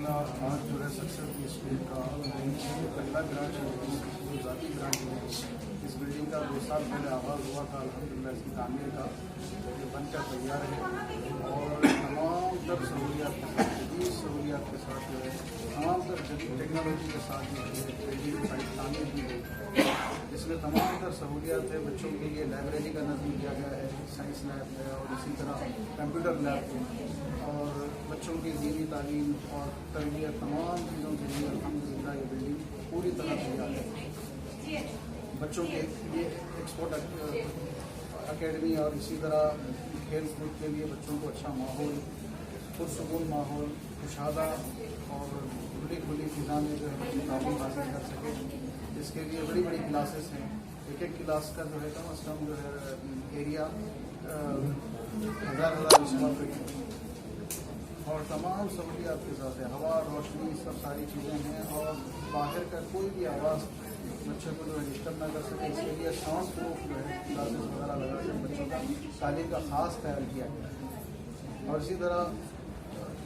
अल्हम्दुलिल्लाह आज जो है सक्सेसफुल स्कूल का पहला ग्रांट जो ज़ाती ग्रांट है इस बिल्डिंग का 2 साल पहले आगाज़ हुआ था। अल्हम्दुलिल्लाह इसकी तामीर का ये बनकर तैयार है और तमाम तर सहूलियात के साथ जदीद सहूलियात के साथ जो है तमाम तर जदीद टेक्नोलॉजी के साथ जो है बिल्डिंग की तामीर की गई। इसमें तमाम तर सहूलियात है। बच्चों के लिए लाइब्रेरी का नज़म किया गया है, साइंस लैब है और इसी तरह कंप्यूटर लैब है और बच्चों की दीनी तालीम और तरबियत तमाम चीज़ों के लिए अल्हम्दुलिल्लाह ये बिल्डिंग पूरी तरह तैयार है। बच्चों के लिए एक्सपोर्ट अकेडमी और इसी तरह खेल कूद के लिए बच्चों को अच्छा माहौल, पुरसुकून माहौल, कुशादा और खुली फिजा में जो है बच्चे तालीम हासिल कर सके, इसके लिए बड़ी बड़ी क्लासेस हैं। एक क्लास का जो है कम अज़ कम जो है एरिया 1000 स्क्वायर फीट और तमाम सहूलियात के साथ है। हवा, रोशनी, सब सारी चीज़ें हैं और बाहर का कोई भी आवाज़ बच्चे को जो है डिस्टर्ब ना कर सके, इसके लिए साउंड प्रूफ जो है क्लासेस वगैरह लगा कर बच्चों का तालीम का ख़ास ख्याल किया गया है। और इसी तरह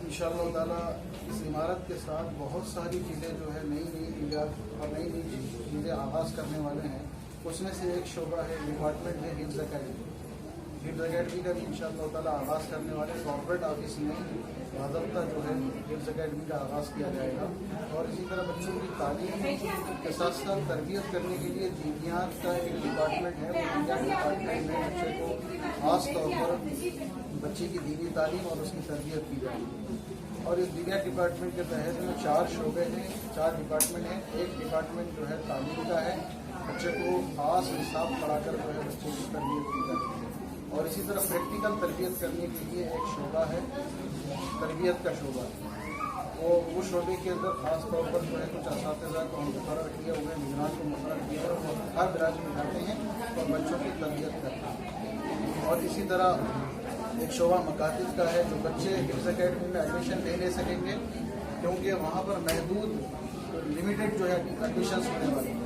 इंशाअल्लाह ताला इस इमारत के साथ बहुत सारी चीज़ें जो है नई ईजाद और नई चीज़ें आगाज़ करने वाले हैं। उसमें से एक शोबा है, डिपार्टमेंट है हिफ्ज़ अकेडमी। हिफ्ज़ अकेडमी का भी इंशाअल्लाह ताला आगाज़ करने वाले कॉर्पोरेट ऑफिस में बाज़ाब्ता जो है हिफ्ज़ अकेडमी का आगाज़ किया जाएगा। और इसी तरह बच्चों की तालीम के साथ साथ तरबियत करने के लिए दीनियात का एक डिपार्टमेंट है। वो दीनियात डिपार्टमेंट में बच्चे को ख़ास तौर पर बच्चे की दीनी तालीम और उसकी तरबियत की जाएगी। और इस दीनियात डिपार्टमेंट के तहत में 4 शोबे हैं, 4 डिपार्टमेंट हैं। एक डिपार्टमेंट जो है तालीम का है, बच्चे को ख़ास हिसाब पढ़ाकर जो है बच्चे की तरबियत की जाती है। और इसी तरह प्रैक्टिकल तरबियत करने के लिए एक शोबा है, तरबियत का शोबा। वो शोबे के अंदर ख़ास तौर पर जो है कुछ असातिज़ा को मुक़र्रर किए हुए, निगरान को मुक़र्रर किया है, वो हर ब्रांच में जाते हैं और बच्चों की तरबियत करते हैं। और इसी तरह एक शोबा मकातिब का है, जो बच्चे हिफ्ज़ अकेडमी में एडमिशन नहीं ले सकेंगे क्योंकि वहाँ पर महदूद लिमिटेड जो है एडमिशन होने वाले हैं।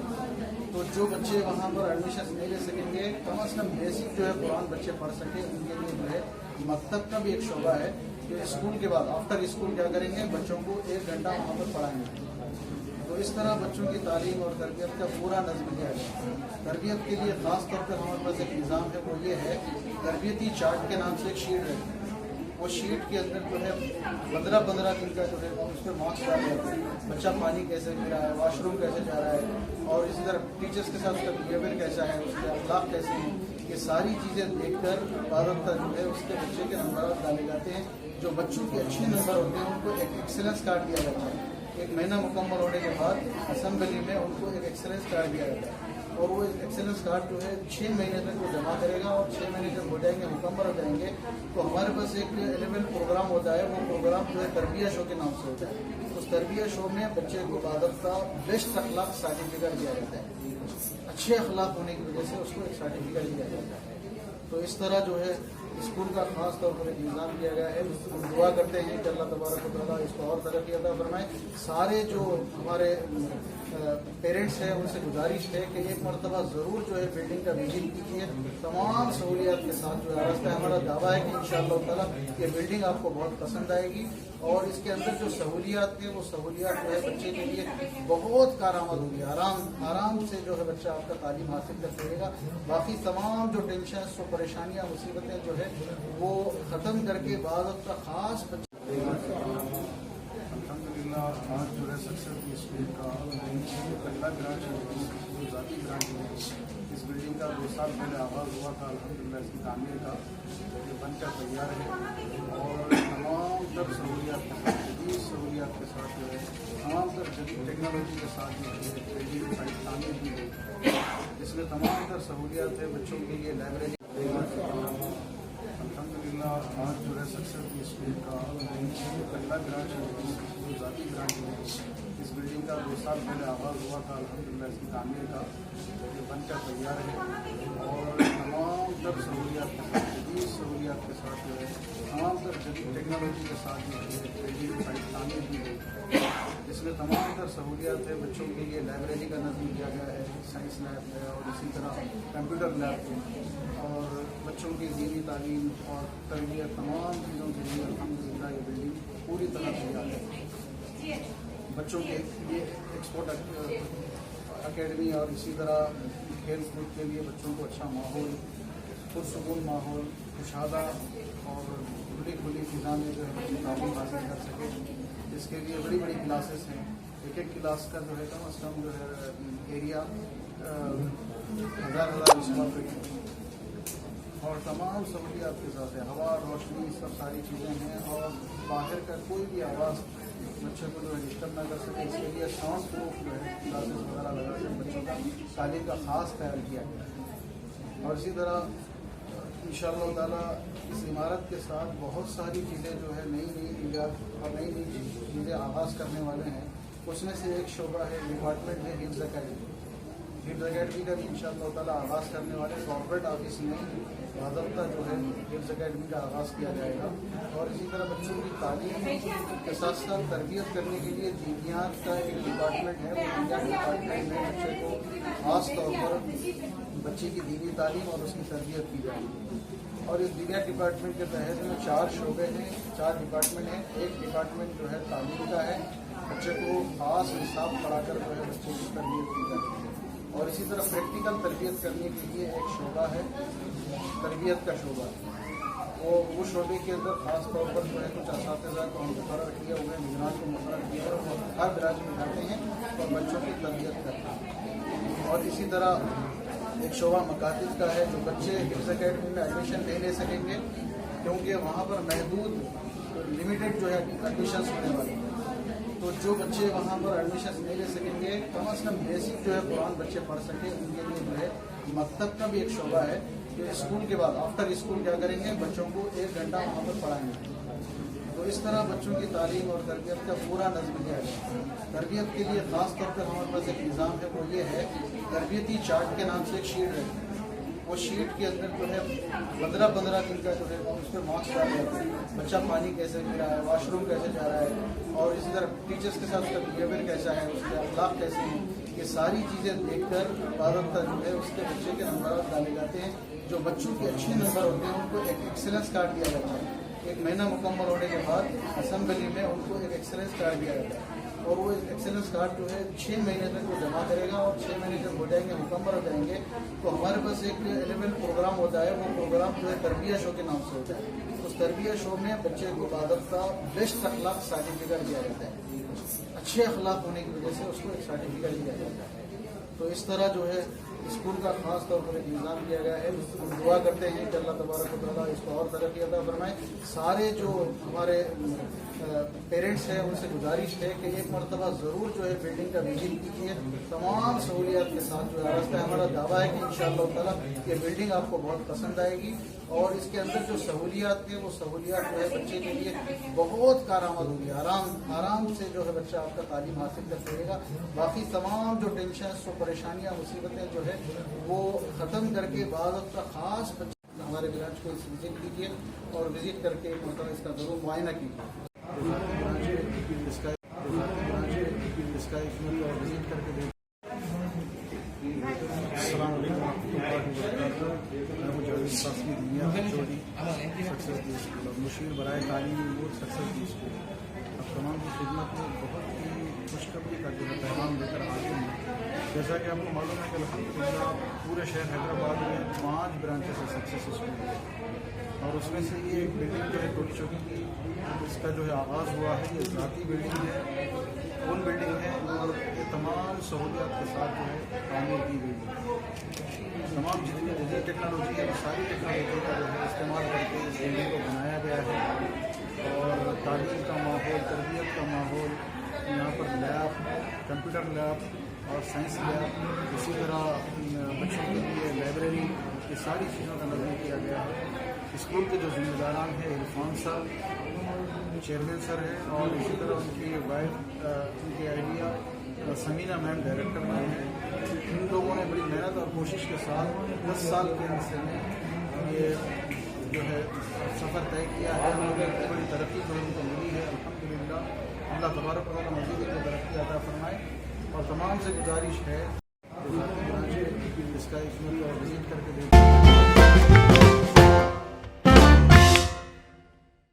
तो जो बच्चे वहाँ पर एडमिशन नहीं ले सकेंगे, कम अज़ कम बेसिक जो है कुरान बच्चे पढ़ सके, उनके लिए जो है मकतब का भी एक शोबा है जो स्कूल के बाद आफ्टर स्कूल क्या करेंगे, बच्चों को 1 घंटा वहाँ पर पढ़ाएंगे। तो इस तरह बच्चों की तालीम और तरबियत का पूरा नज़्म किया है। तरबियत के लिए ख़ास तौर पर हमारे पास एक निज़ाम है, वो ये है तरबियती चार्ट के नाम से एक शीट है। वो शीट के अंदर जो है 15-15 दिन का जो है उस पर मार्क्स डाले जाते हैं। बच्चा पानी कैसे पी रहा है, वॉशरूम कैसे जा रहा है और इसी तरह टीचर्स के साथ उसका बिहेवियर कैसा है, उसके अखलाक कैसे हैं, ये सारी चीज़ें देखकर बाज़ाब्ता जो है उसके बच्चे के नंबर डाले जाते हैं। जो बच्चों के अच्छे नंबर होते हैं उनको एक एक्सेलेंस कार्ड दिया जाता है। 1 महीना मुकम्मल होने के बाद असेंबली में उनको एक एक्सेलेंस कार्ड दिया जाता है और वो एक्सेलेंस कार्ड जो है 6 महीने तक वो जमा करेगा और 6 महीने जब हो जाएंगे, मुकम्मल हो जाएंगे, तो हमारे पास एक एलिमेंट प्रोग्राम होता है। वो प्रोग्राम जो है तरबिया शो के नाम से होता है। उस तरबिया शो में बच्चे को बाज़ाब्ता बेस्ट अखलाक सर्टिफिकेट दिया जाता है। अच्छे अखलाक होने की वजह से उसको एक सर्टिफिकेट दिया जाता है। तो इस तरह जो है स्कूल का खास तौर पर एक इंतजाम किया गया है। हम दुआ करते हैं कि अल्लाह तबारक व तआला इसको और तरक्की अता फरमाए। सारे जो हमारे पेरेंट्स हैं उनसे गुजारिश है कि एक मरतबा ज़रूर जो है बिल्डिंग का विजिट कीजिए, तमाम सहूलियात के साथ जो है। रास्ता हमारा दावा है कि इंशाअल्लाह ताला ये बिल्डिंग आपको बहुत पसंद आएगी और इसके अंदर जो सहूलियात है वो सहूलियात जो है बच्चे के लिए बहुत कारआमद होगी। आराम से जो है बच्चा आपका तालीम हासिल कर सकेगा। बाकी तमाम जो टेंशन, जो परेशानियाँ, मुसीबतें जो है वो ख़त्म करके बाद का ख़ास अल्हम्दुलिल्लाह आज जो है सक्सेसफुल स्कूल का पहला ग्रांट जो ज़ाती ग्रांट है इस बिल्डिंग का 2 साल पहले आगाज़ हुआ था। अल्हम्दुलिल्लाह इसकी तामीर का ये बनकर तैयार है और तमाम तर सहूलियात के साथ जदीद सहूलियात के साथ जो है तमाम तर जदीद टेक्नोलॉजी के साथ जो है बिल्डिंग की तामीर की गई। इसमें तमाम तर सहूलियात है। बच्चों के लिए लाइब्रेरी अल्हम्दुलिल्लाह आज जो है सक्सेसफुल स्कूल का पहला ग्रांट जो ज़ाती ग्रांट है इस बिल्डिंग का 2 साल पहले आगाज़ हुआ था। अल्हम्दुलिल्लाह इसकी तामीर का ये बनकर तैयार है और तमाम तर सहूलियात के साथ जदीद सहूलियात के साथ जो है तमाम तर जदीद टेक्नोलॉजी के साथ जो है बिल्डिंग की तामीर की गई। इसमें तमाम तर सहूलियात है। बच्चों के लिए लाइब्रेरी का नज़म किया गया है, साइंस लैब है और इसी तरह कंप्यूटर लैब है और बच्चों की दीनी तालीम और तरबियत तमाम चीज़ों के लिए अल्हम्दुलिल्लाह ये बिल्डिंग पूरी तरह तैयार है। बच्चों के लिए एक्सपोर्ट अकेडमी और इसी तरह खेल कूद के लिए बच्चों को अच्छा माहौल, पुरसकून माहौल, कुशादा और खुली खुली फिजा में जो है बच्चे तालीम हासिल कर सके, इसके लिए बड़ी बड़ी क्लासेस हैं। एक एक क्लास का जो है कम अज़ कम जो है एरिया 1000 स्क्वायर फीट और तमाम सहूलियात के साथ है। हवा, रोशनी, सब सारी चीज़ें हैं और बाहर का कोई भी आवाज़ बच्चे को जो है डिस्टर्ब ना कर सके, इसके लिए साउंड प्रूफ जो है क्लासेस वगैरह लगा कर बच्चों का तालीम का ख़ास ख्याल किया गया है। और इसी तरह इंशाअल्लाह ताला इस इमारत के साथ बहुत सारी चीज़ें जो है नई नई ईजाद और नई नई चीज़ें आगाज़ करने वाले हैं। उसमें से एक शोबा है, डिपार्टमेंट है हिफ्ज़ अकेडमी। हिफ्ज़ अकेडमी का भी इंशाअल्लाह ताला आगाज़ करने वाले कॉर्पोरेट ऑफिस में बाज़ाब्ता जो है हिफ्ज़ अकेडमी का आगाज़ किया जाएगा। और इसी तरह बच्चों की तालीम के साथ साथ तरबियत करने के लिए दीनियात का एक डिपार्टमेंट है। वो दीनियात डिपार्टमेंट में बच्चे को ख़ास तौर पर बच्चे की दीनी तालीम और उसकी तरबियत की जाएगी। और इस दीनियात डिपार्टमेंट के तहत में 4 शोबे हैं, 4 डिपार्टमेंट हैं। एक डिपार्टमेंट जो है तालीम का है, बच्चे को ख़ास हिसाब पढ़ाकर जो है बच्चे की तरबियत की जाती है। और इसी तरह प्रैक्टिकल तरबियत करने के लिए एक शोबा है, तरबियत का शोबा। वो शोबे के अंदर ख़ास तौर पर जो है कुछ असातिज़ा को हम मुक़र्रर किए हुए, निगरान को मुक़र्रर किए हुए, वो हर ब्रांच में जाते हैं और बच्चों की तरबियत करते हैं। और इसी तरह एक शोबा मकातिब का है, जो बच्चे हिफ्ज़ अकेडमी में एडमिशन नहीं ले सकेंगे क्योंकि वहाँ पर महदूद लिमिटेड जो है एडमिशन होने वाले हैं। तो जो बच्चे वहाँ पर एडमिशन नहीं ले सकेंगे, कम अज़ कम बेसिक जो है कुरान बच्चे पढ़ सके, उनके लिए जो है मकतब का भी एक शोबा है जो स्कूल के बाद आफ्टर स्कूल क्या करेंगे, बच्चों को 1 घंटा वहाँ पर पढ़ाएंगे। तो इस तरह बच्चों की तालीम और तरबियत का पूरा नज़्म किया है। तरबियत के लिए ख़ास तौर पर हमारे पास एक निज़ाम है, वो ये है तरबियती चार्ट के नाम से एक शीट है। वो शीट के अंदर जो है 15-15 दिन का जो है उस पर मार्क्स डाल जाते हैं। बच्चा पानी कैसे पी रहा है, वॉशरूम कैसे जा रहा है, और इसी तरह टीचर्स के साथ उसका बिहेवियर कैसा है, उसके अखलाक कैसे हैं, ये सारी चीज़ें देखकर बाज़ाब्ता जो है उसके बच्चे के नंबर डाले जाते हैं। जो बच्चों के अच्छे नंबर होते हैं उनको एक एक्सेलेंस कार्ड दिया जाता है। 1 महीना मुकम्मल होने के बाद असम्बली में उनको एक एक्सेलेंस कार्ड दिया जाता है। और वो एक्सेलेंस कार्ड जो है 6 महीने तक वो जमा करेगा, और 6 महीने जब हो जाएंगे, मुकम्मल हो जाएंगे, तो हमारे पास एक 11 प्रोग्राम होता है। वो प्रोग्राम जो है तरबिया शो के नाम से होता है। उस तरबिया शो में बच्चे को बाज़ाब्ता बेस्ट अखलाक सर्टिफिकेट दिया जाता है। अच्छे अखलाक होने की वजह से उसको एक सर्टिफिकेट दिया जाता है। तो इस तरह जो है स्कूल का खास तौर पर एक निज़ाम किया गया है। हम दुआ करते हैं कि अल्लाह तबारक व तआला इसको और तरक्की अता फरमाए। सारे जो हमारे पेरेंट्स हैं उनसे गुजारिश है कि एक मरतबा ज़रूर जो है बिल्डिंग का विजिट कीजिए, तमाम सहूलियात के साथ जो है। रास्ता हमारा दावा है कि इंशाअल्लाह ताला ये बिल्डिंग आपको बहुत पसंद आएगी, और इसके अंदर जो सहूलियात है वो सहूलियात जो है बच्चे के लिए बहुत कारआमद होगी। आराम से जो है बच्चा आपका तालीम हासिल कर सकेगा। बाकी तमाम जो टेंशन, परेशानियाँ, मुसीबतें जो है वो ख़त्म करके बाद का ख़ास बच्चे हमारे ब्रांच को विजिट कीजिए और विजिट करके मतलब इसका ज़रूर मुआयना कीजिए। इसका विजिट करके मुशीर बराए तालीम सक्सेस दी स्कूल अब तमाम की खिदमत में बहुत ही खुशखबरी का जो है पैगाम लेकर आते हैं। जैसा कि आपको मालूम है कि अल्हम्दुलिल्लाह पूरे शहर हैदराबाद में 5 ब्रांचेस है सक्सेस स्कूल, और उसमें से ये एक बिल्डिंग जो है टोली चौकी की, इसका जो है आगाज़ हुआ है। ये ज़ाती बिल्डिंग है, उन बिल्डिंग है, और ये तमाम सहूलियात के साथ जो है तामीर की गई है। तमाम जितनी जदीद टेक्नोलॉजी है सारी टेक्नोलॉजी का जो है इस्तेमाल करके इस बिल्डिंग को बनाया गया है। और तालीम का माहौल, तरबियत का माहौल, यहाँ पर लैब, कंप्यूटर लैब और साइंस लैब, इसी तरह बच्चों के लिए लाइब्रेरी, ये सारी चीज़ों का नज़र किया गया है। स्कूल के जो जिम्मेदारान हैं इरफान साहब चेयरमैन सर है, और इसी तरह उनकी वाइफ उनकी idea Samina ma'am director ma'am है। इन लोगों ने बड़ी मेहनत और कोशिश के साथ 10 साल के अरसे में ये जो है सफ़र तय किया है। बड़ी तरक्की जो उनको मिली है अल्हम्दुलिल्लाह। अल्लाह तबारक व तआला मज़ीद को तरक्की अता फरमाए। और तमाम से गुजारिश है इसका इसमें विजिट करके देखिए।